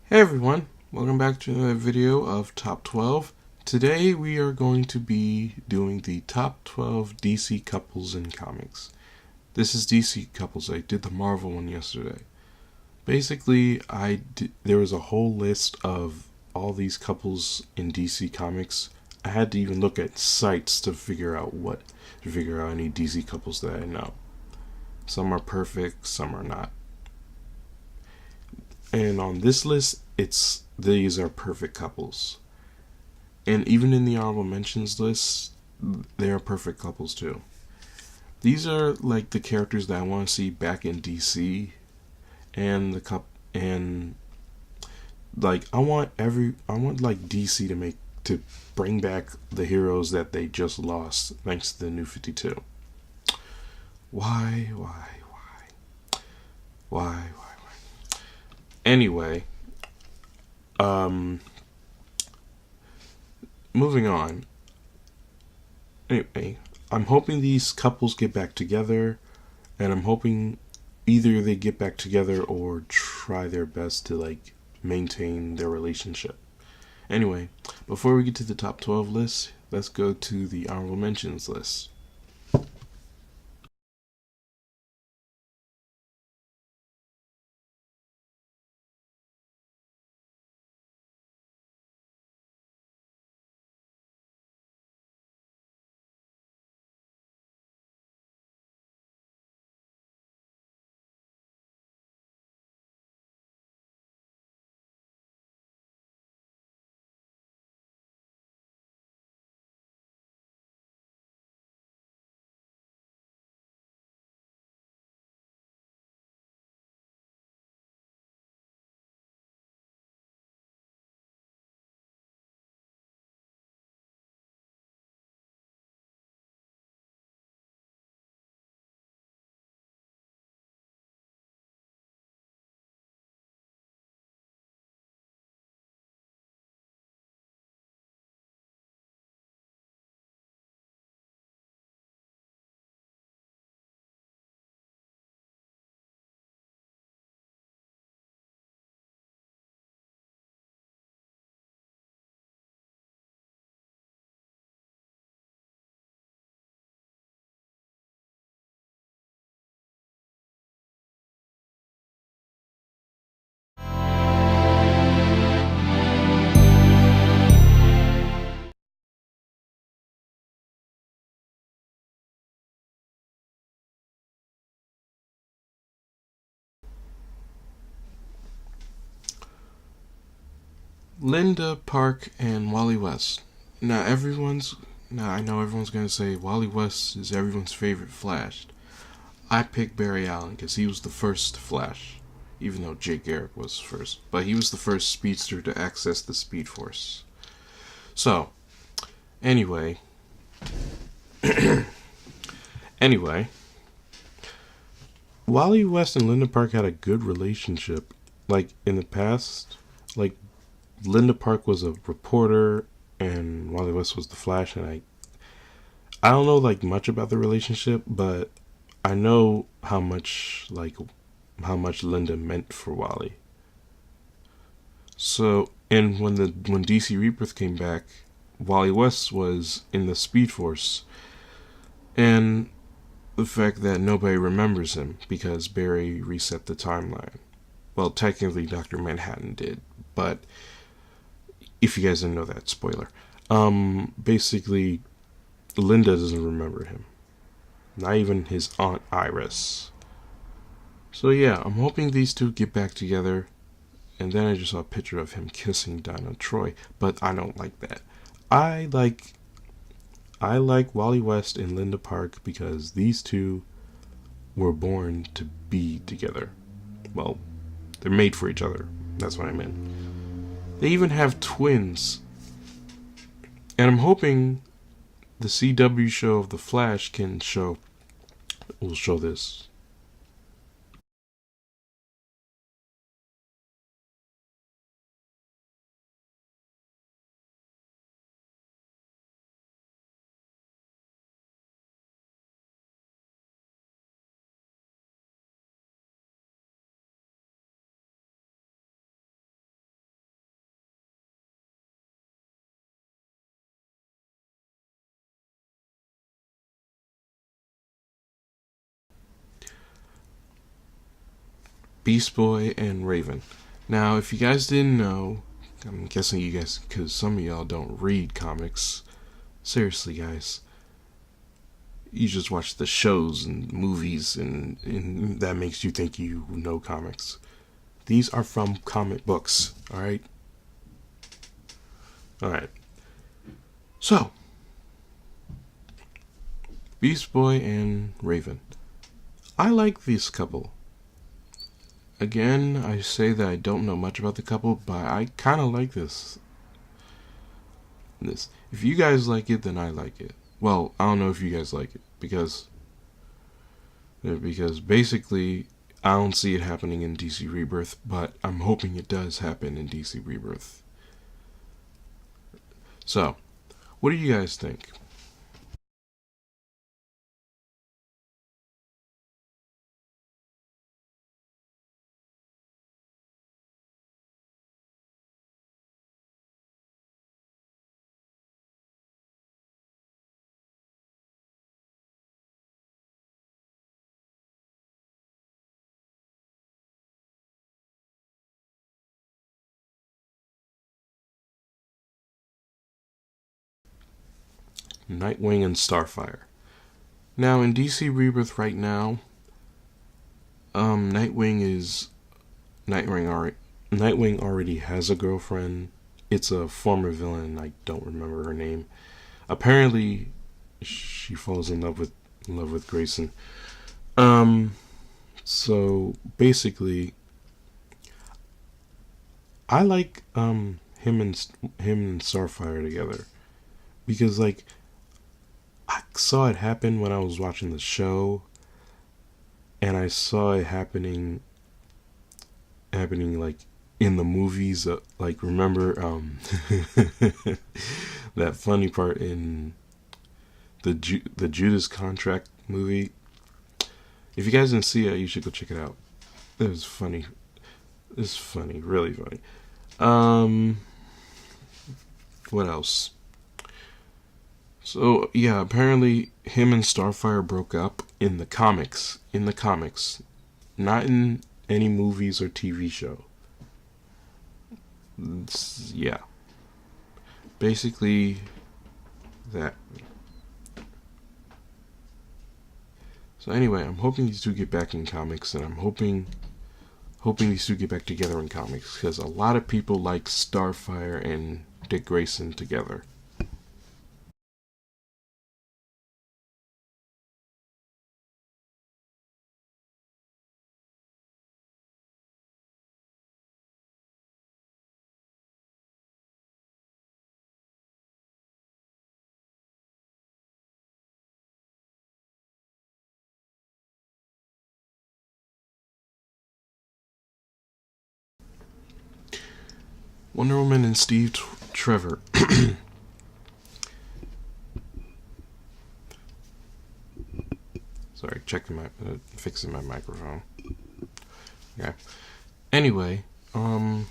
Hey everyone, welcome back to another video of Top 12. Today we are going to be doing the Top 12 DC couples in comics. This is DC couples. I did the Marvel one yesterday. Basically, there was a whole list of all these couples in DC comics. I had to even look at sites to figure out any DC couples that I know. Some are perfect, some are not. And on this list, these are perfect couples. And even in the honorable mentions list, they are perfect couples too. These are like the characters that I want to see back in DC, and I want like DC to bring back the heroes that they just lost thanks to the New 52. Why? Anyway, moving on. Anyway, I'm hoping these couples get back together, and I'm hoping either they get back together or try their best to like maintain their relationship. Anyway, before we get to the top 12 list, let's go to the honorable mentions list. Linda Park and Wally West. Now I know everyone's gonna say Wally West is everyone's favorite Flash. I picked Barry Allen because he was the first Flash, even though Jake Garrick was first. But he was the first speedster to access the Speed Force. So, anyway, anyway, Wally West and Linda Park had a good relationship. Like in the past, like Linda Park was a reporter and Wally West was the Flash, and I don't know like much about the relationship, but I know how much Linda meant for Wally. So, and when DC Rebirth came back, Wally West was in the Speed Force, and the fact that nobody remembers him because Barry reset the timeline. Well, technically, Dr. Manhattan did, but if you guys didn't know that, spoiler. Basically, Linda doesn't remember him. Not even his Aunt Iris. So yeah, I'm hoping these two get back together. And then I just saw a picture of him kissing Dinah Troy, but I don't like that. I like I like Wally West and Linda Park because these two were born to be together. Well, they're made for each other. That's what I meant. They even have twins. And I'm hoping the CW show of The Flash will show this. Beast Boy and Raven. Now, if you guys didn't know, I'm guessing you guys, because some of y'all don't read comics. Seriously, guys. You just watch the shows and movies, and that makes you think you know comics. These are from comic books, alright? Alright. So, Beast Boy and Raven. I like this couple. Again, I say that I don't know much about the couple, but I kind of like this. If you guys like it, then I like it. Well, I don't know if you guys like it because basically I don't see it happening in DC Rebirth, but I'm hoping it does happen in DC Rebirth. So, what do you guys think? Nightwing and Starfire. Now in DC Rebirth right now, Nightwing is Nightwing already has a girlfriend. It's a former villain. I don't remember her name. Apparently, she falls in love with Grayson. Um, so basically, I like him and Starfire together because like I saw it happen when I was watching the show, and I saw it happening like in the movies. Like remember that funny part in the Judas Contract movie. If you guys didn't see it, you should go check it out. It was funny. It's funny, really funny. Um, what else? So yeah, apparently him and Starfire broke up in the comics. In the comics, not in any movies or TV show. Yeah, basically that. So anyway, I'm hoping these two get back in comics, and I'm hoping these two get back together in comics because a lot of people like Starfire and Dick Grayson together. Wonder Woman and Trevor. Sorry, fixing my microphone. Okay. Anyway, I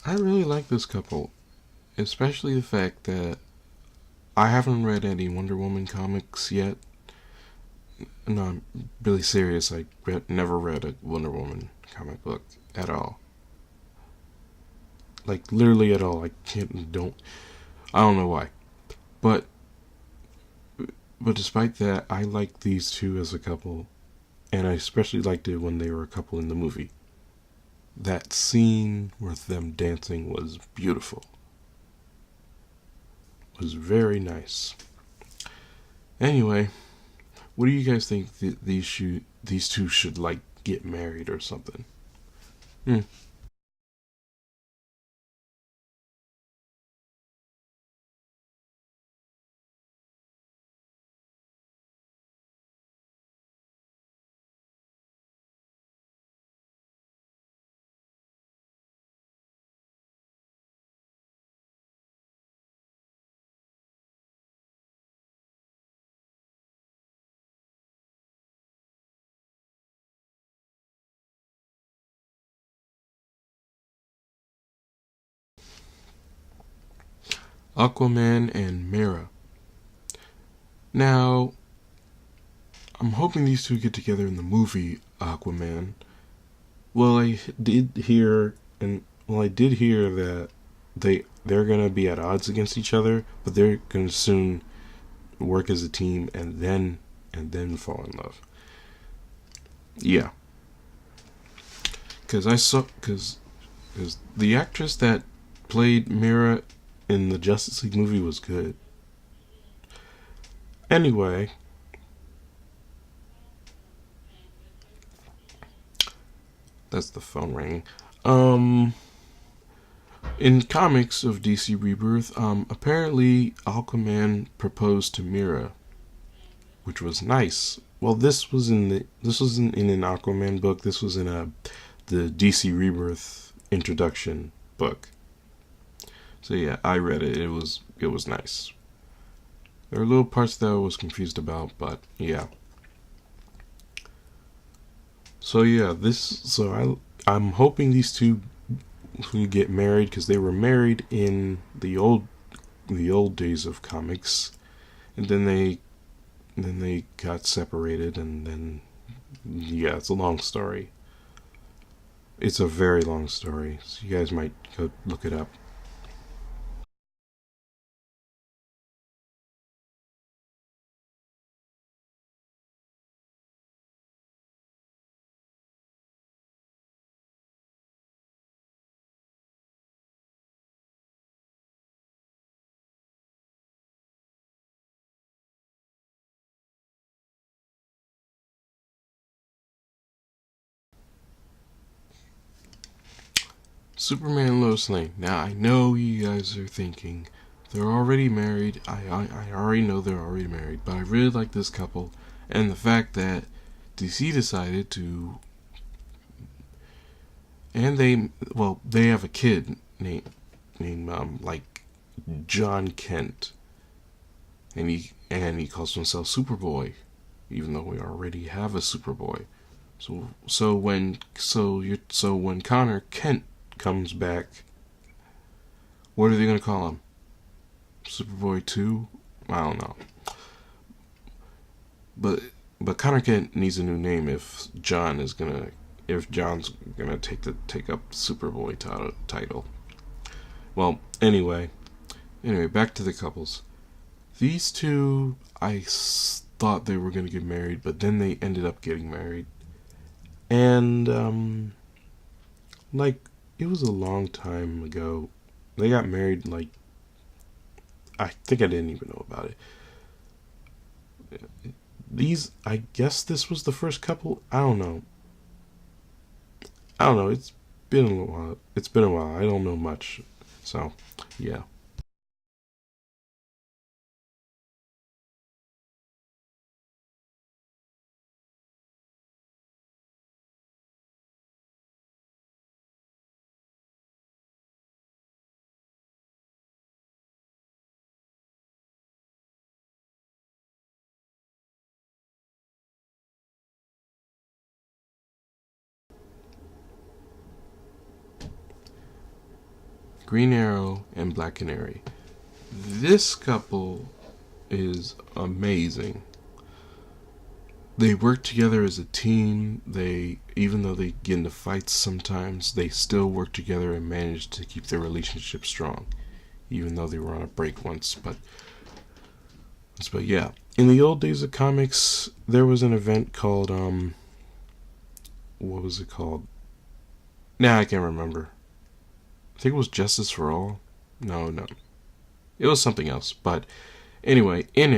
really like this couple, especially the fact that I haven't read any Wonder Woman comics yet. No, I'm really serious. Never read a Wonder Woman comic book at all. Like literally at all. I don't know why. But despite that, I like these two as a couple, and I especially liked it when they were a couple in the movie. That scene with them dancing was beautiful. It was very nice. Anyway, what do you guys think these two should like get married or something? Hmm. Aquaman and Mira. Now, I'm hoping these two get together in the movie Aquaman, Well, I did hear, I did hear that they're gonna be at odds against each other, but they're gonna soon work as a team and then fall in love. Yeah, because because the actress that played Mira in the Justice League movie was good. Anyway, that's the phone ringing. Um, in comics of DC Rebirth, apparently Aquaman proposed to Mira, which was nice. Well, this wasn't in an Aquaman book. This was in the DC Rebirth introduction book. So yeah, I read it. It was nice. There were little parts that I was confused about, but yeah. So yeah, I'm hoping these two will get married because they were married in the old days of comics, and then they got separated, and then yeah, it's a long story. It's a very long story, so you guys might go look it up. Superman and Lois Lane. Now I know you guys are thinking they're already married. I already know they're already married, but I really like this couple, and the fact that DC decided to, and they have a kid named like John Kent, and he calls himself Superboy, even though we already have a Superboy. So when Connor Kent comes back, what are they gonna call him? Superboy 2? I don't know. But but Connor Kent needs a new name if John's gonna take up Superboy title. Well, anyway, back to the couples. These two, thought they were gonna get married, but then they ended up getting married, and like it was a long time ago. They got married like I think I didn't even know about it. I guess this was the first couple. I don't know. It's been a little while. It's been a while. I don't know much. So, yeah. Green Arrow and Black Canary. This couple is amazing. They work together as a team. Even though they get into fights sometimes, they still work together and manage to keep their relationship strong. Even though they were on a break once, but yeah. In the old days of comics, there was an event called what was it called? Nah, I can't remember. I think it was Justice for All. No, no, it was something else. But anyway, in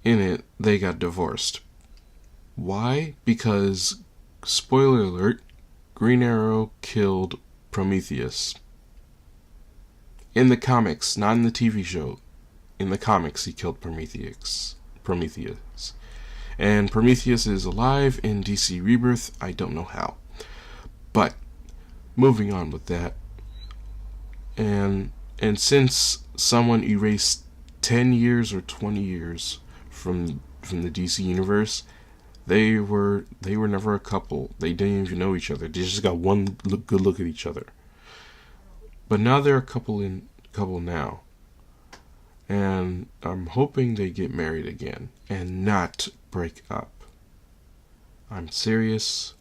it, they got divorced. Why? Because, spoiler alert, Green Arrow killed Prometheus. In the comics, not in the TV show. In the comics, he killed Prometheus. And Prometheus is alive in DC Rebirth. I don't know how. But, moving on with that. And since someone erased 10 years or 20 years from the DC universe, they were never a couple. They didn't even know each other. They just got one good look at each other. But now they're a couple now, and I'm hoping they get married again and not break up. I'm serious.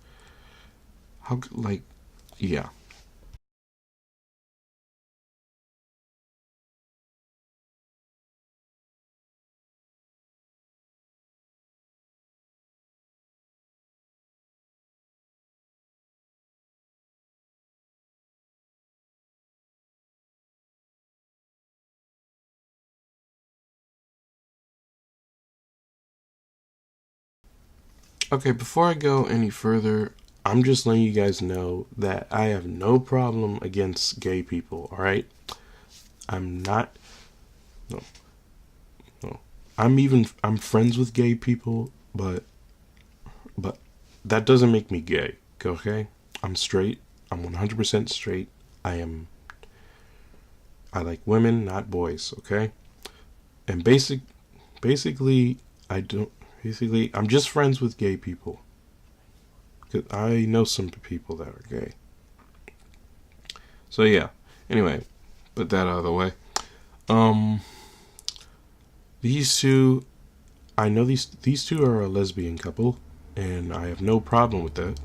How, like, yeah. Okay, before I go any further, I'm just letting you guys know that I have no problem against gay people, alright? I'm not. No, no. I'm friends with gay people, but that doesn't make me gay, okay? I'm straight. I'm 100% straight. I am. I like women, not boys, okay? And basically, I don't. Basically, I'm just friends with gay people. Cause I know some people that are gay. So yeah. Anyway, put that out of the way. Um, these two, I know these two are a lesbian couple, and I have no problem with that.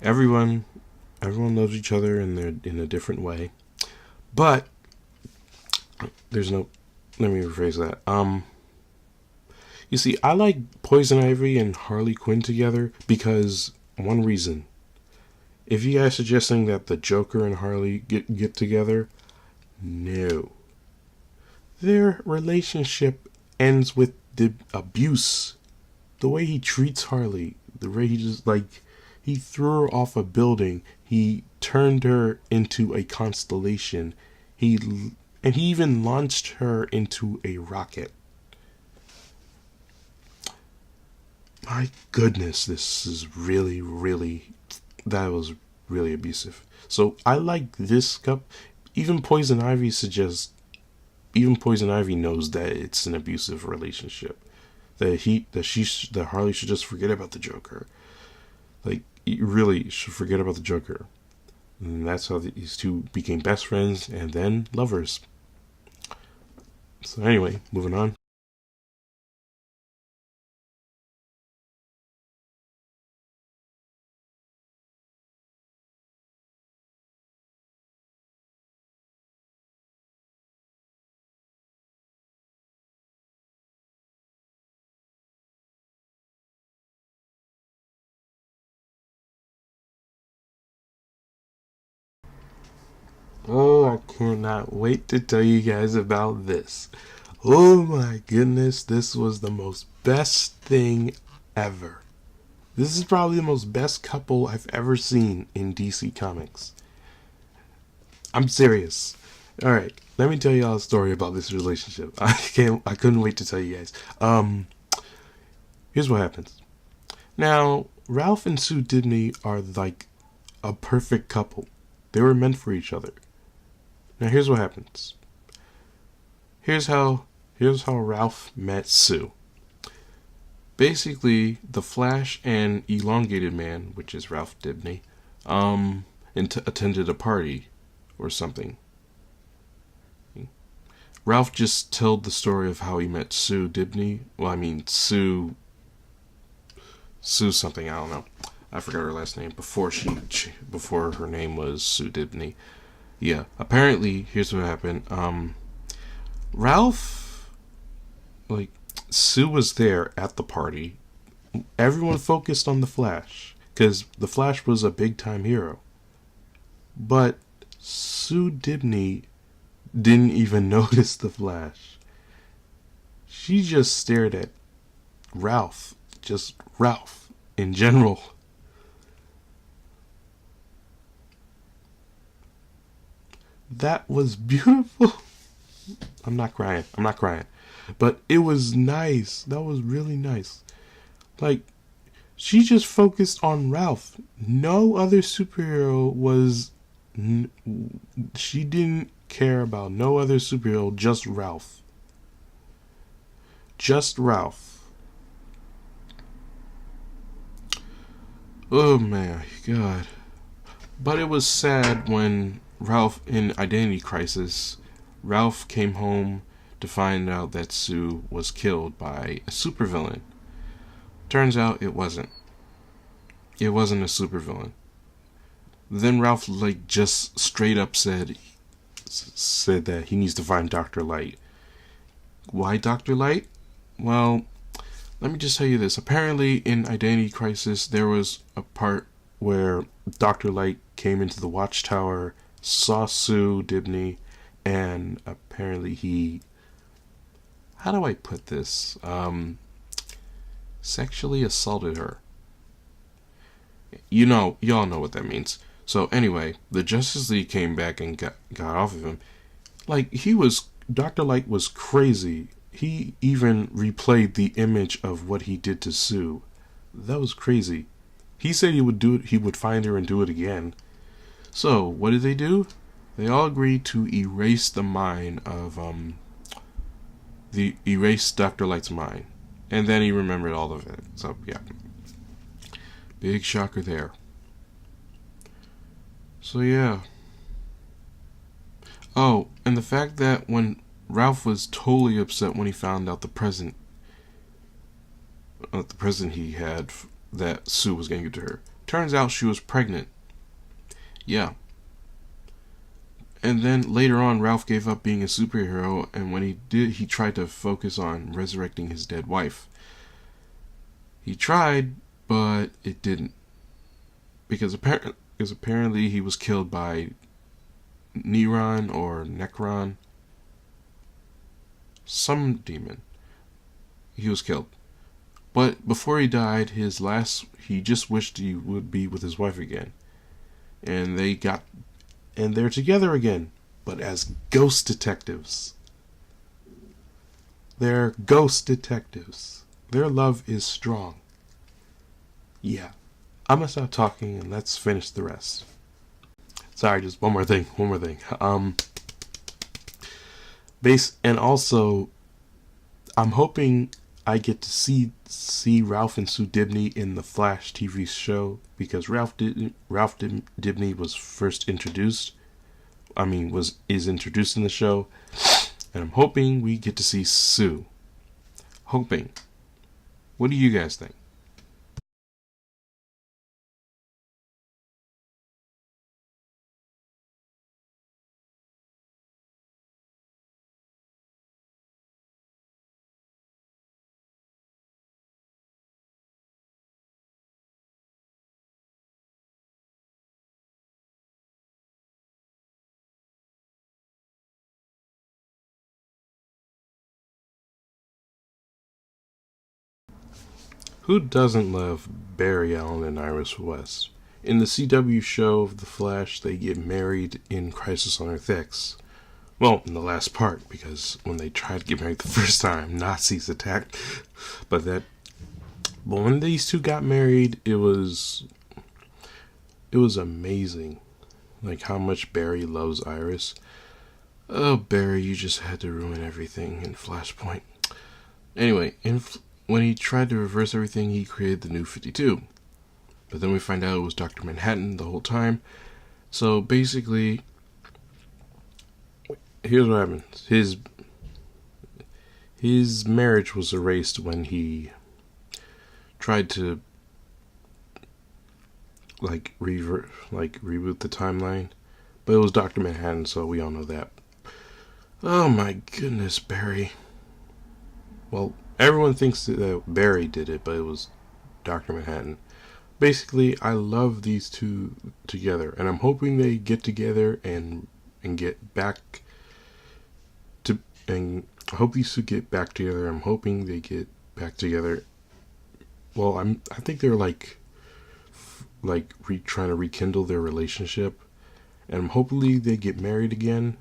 Everyone, everyone loves each other in a different way, but there's no. Let me rephrase that. You see, I like Poison Ivy and Harley Quinn together because one reason. If you guys suggesting that the Joker and Harley get together, no. Their relationship ends with the abuse. The way he treats Harley, the way he just like he threw her off a building, he turned her into a constellation. He and he even launched her into a rocket. My goodness, this is really that was really abusive. So I like this cup. Even Poison Ivy suggests. Even Poison Ivy knows that it's an abusive relationship. That Harley should just forget about the Joker. Like, you really should forget about the Joker. And that's how these two became best friends and then lovers. So anyway, moving on. Oh, I cannot wait to tell you guys about this. Oh my goodness, this was the most best thing ever. This is probably the most best couple I've ever seen in DC Comics. I'm serious. All right, let me tell y'all a story about this relationship. I couldn't wait to tell you guys. Here's what happens. Now, Ralph and Sue Dibney are like a perfect couple. They were meant for each other. Now, here's what happens. Here's how Ralph met Sue. Basically, the Flash and Elongated Man, which is Ralph Dibney, attended a party or something. Ralph just told the story of how he met Sue Dibney. Well, I mean Sue something. I don't know. I forgot her last name before her name was Sue Dibney. Yeah. Apparently, here's what happened. Ralph, like, Sue was there at the party. Everyone focused on the Flash because the Flash was a big time hero. But Sue Dibney didn't even notice the Flash. She just stared at Ralph. Just Ralph in general. That was beautiful. I'm not crying. I'm not crying. But it was nice. That was really nice. Like, she just focused on Ralph. No other superhero was. She didn't care about no other superhero, just Ralph. Just Ralph. Oh my god. But it was sad when Ralph, in Identity Crisis, Ralph came home to find out that Sue was killed by a supervillain. Turns out it wasn't. It wasn't a supervillain. Then Ralph like just straight up said that he needs to find Dr. Light. Why Dr. Light? Well, let me just tell you this. Apparently, in Identity Crisis, there was a part where Dr. Light came into the watchtower, saw Sue Dibney, and apparently he. How do I put this? Sexually assaulted her. Y'all know what that means. So anyway, the Justice League came back and got off of him. Like, Dr. Light was crazy. He even replayed the image of what he did to Sue. That was crazy. He said he would do it. He would find her and do it again. So what did they do? They all agreed to erase the mind of erase Dr. Light's mind, and then he remembered all of it. So yeah, big shocker there. So yeah. Oh, and the fact that when Ralph was totally upset when he found out the present he had that Sue was going to give to her. Turns out she was pregnant. Yeah. And then later on, Ralph gave up being a superhero, and when he did, he tried to focus on resurrecting his dead wife. He tried, but it didn't. Because apparently he was killed by Neron or Necron. Some demon. He was killed. But before he died, he just wished he would be with his wife again. And they're together again, but as ghost detectives. They're ghost detectives. Their love is strong. Yeah. I'm gonna stop talking and let's finish the rest. Sorry, just one more thing. And also, I'm hoping I get to see Ralph and Sue Dibney in the Flash TV show, because Ralph Dibney was first introduced. Is introduced in the show, and I'm hoping we get to see Sue. Hoping. What do you guys think? Who doesn't love Barry Allen and Iris West? In the CW show of The Flash, they get married in Crisis on Earth X. Well, in the last part, because when they tried to get married the first time, Nazis attacked. But when these two got married, it was amazing. Like how much Barry loves Iris. Oh, Barry, you just had to ruin everything in Flashpoint. Anyway, when he tried to reverse everything, he created the New 52. But then we find out it was Dr. Manhattan the whole time. So basically, here's what happened. His marriage was erased when he tried to reboot the timeline. But it was Dr. Manhattan, so we all know that. Oh my goodness, Barry. Well, everyone thinks that Barry did it, but it was Dr. Manhattan. Basically, I love these two together, and I'm hoping they get together and get back to. And I hope these two get back together. I'm hoping they get back together. Well, I think they're trying to rekindle their relationship, and hopefully they get married again.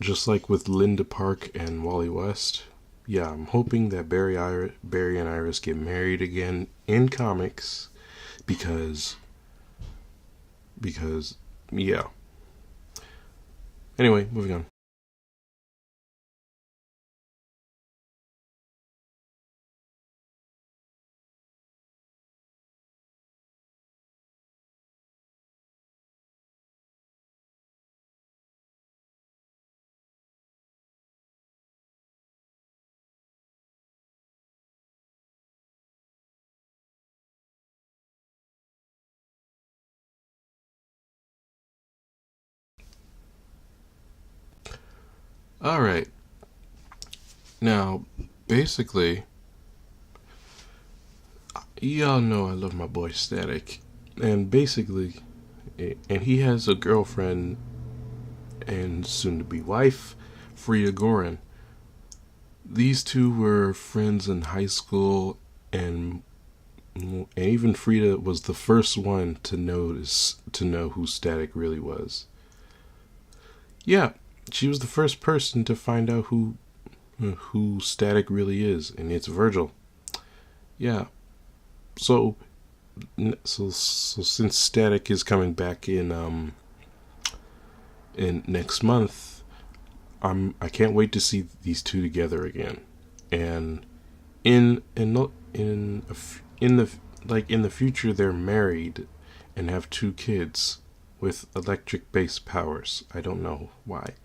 Just like with Linda Park and Wally West. Yeah, I'm hoping that Barry and Iris get married again in comics, because yeah. Anyway, moving on. Alright. Now, basically, y'all know I love my boy Static. And basically, and he has a girlfriend and soon to be wife, Frida Gorin. These two were friends in high school, and even Frida was the first one to know who Static really was. Yeah, she was the first person to find out who Static really is, and it's Virgil. Yeah. So since Static is coming back in next month, I can't wait to see these two together again. And in the future they're married and have two kids with electric based powers. I don't know why.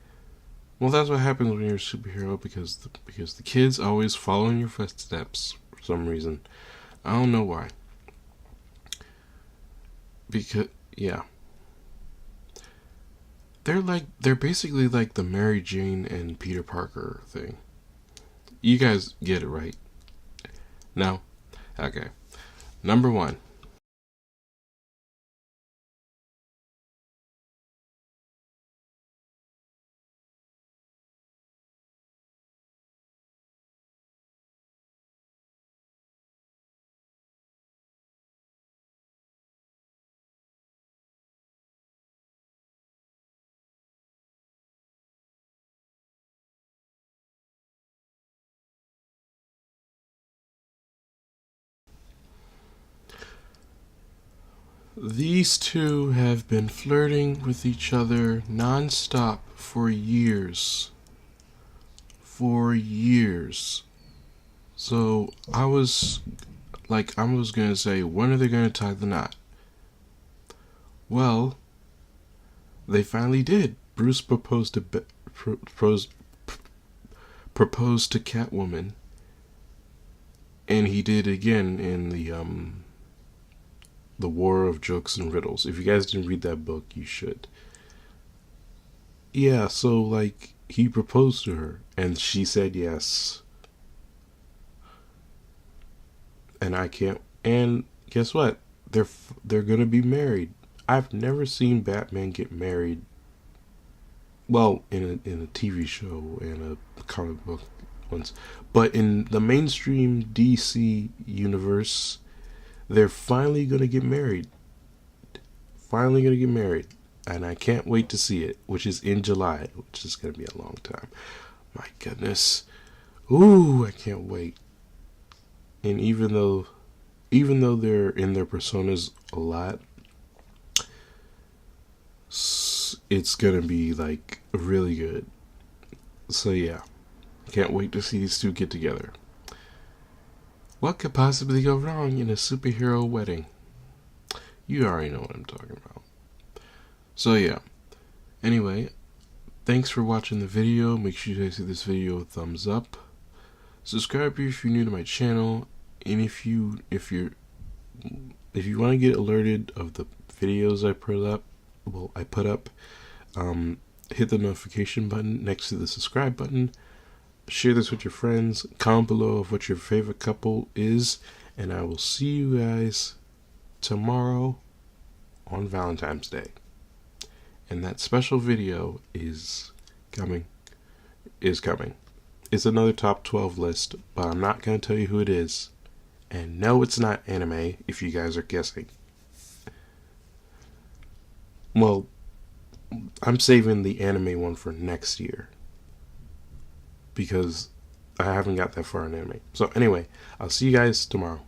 Well, that's what happens when you're a superhero, because the kids always follow in your footsteps for some reason. I don't know why. Because yeah. They're basically like the Mary Jane and Peter Parker thing. You guys get it, right? No? Okay. Number 1. These two have been flirting with each other nonstop for years. For years. So I was gonna say, when are they gonna tie the knot? Well, they finally did. Bruce proposed to Catwoman, and he did again in the War of Jokes and Riddles. If you guys didn't read that book, you should. Yeah, so he proposed to her, and she said yes. And I can't. And guess what? They're gonna be married. I've never seen Batman get married. Well, in a TV show and a comic book once, but in the mainstream DC universe, they're finally gonna get married. Finally gonna get married, and I can't wait to see it, which is in July, which is gonna be a long time. My goodness, ooh, I can't wait. And even though they're in their personas a lot, it's gonna be really good. So yeah, can't wait to see these two get together. What could possibly go wrong in a superhero wedding? You already know what I'm talking about. So yeah, anyway, thanks for watching the video. Make sure you guys give this video a thumbs up. Subscribe if you're new to my channel, and if you want to get alerted of the videos I put up, hit the notification button next to the subscribe button. Share this with your friends. Comment below of what your favorite couple is, and I will see you guys tomorrow on Valentine's Day. And that special video is coming. It's another top 12 list, but I'm not going to tell you who it is. And no, it's not anime, if you guys are guessing. Well, I'm saving the anime one for next year, because I haven't got that far in anime. So anyway, I'll see you guys tomorrow.